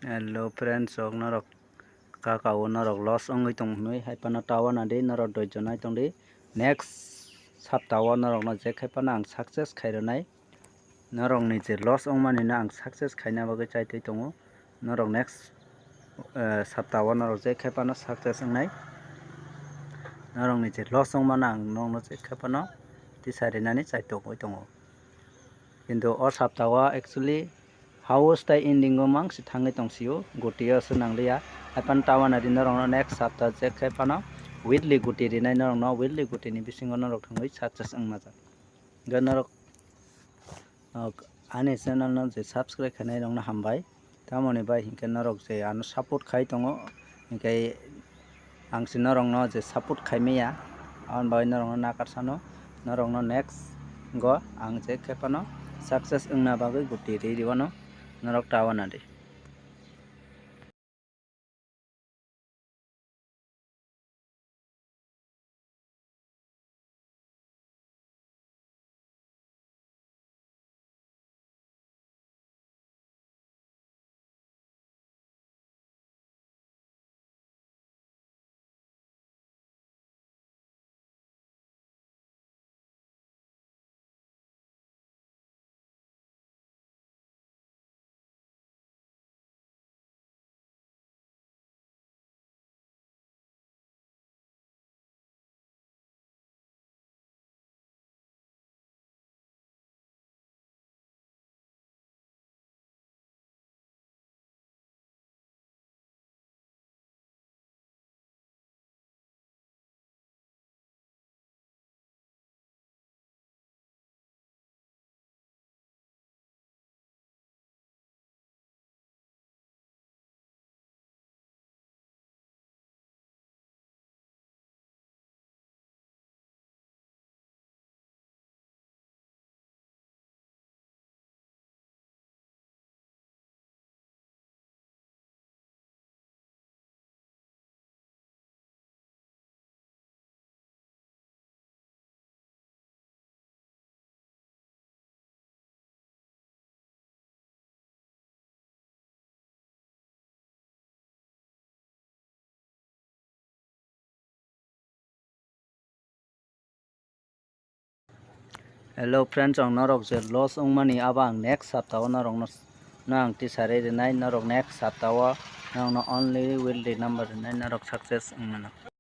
Hello friends, ok norok kakao norok loss ongi tong noi hai pana tawa na de norok doi jonai tong de next saptawa norok no je khai pana ang success khaironai norok ni je loss ong mani na ang success khaina bagui chai tui tongo norok next saptawa norok je khai pana success ongnai norok ni je loss ong mana ang norok no je khai pana tisarinani chai tongoi tongo kintu o saptawa actually house tai ending o mang si thangai tongsio gotio sunanglia apan tawa na din rong next sapta je khai pana weekly goti rinai norok no weekly goti ni bisingo norok thangoi success ongma ja ganorok ani channel no je subscribe khainai rong na hambai tamoni bai hingke norok je ano support khai tongo hingke ang si norok no je support khaimaya amon bai norok no nakar sano norok no next go ang je khai pana success ongna bagui goti ri wano norok tawa na de Hello friends, ang norok je loss ong mani aba ang next saptawa norok no na ang tisari rinai norok next saptawa norok no only will the number rinai norok success ong mano.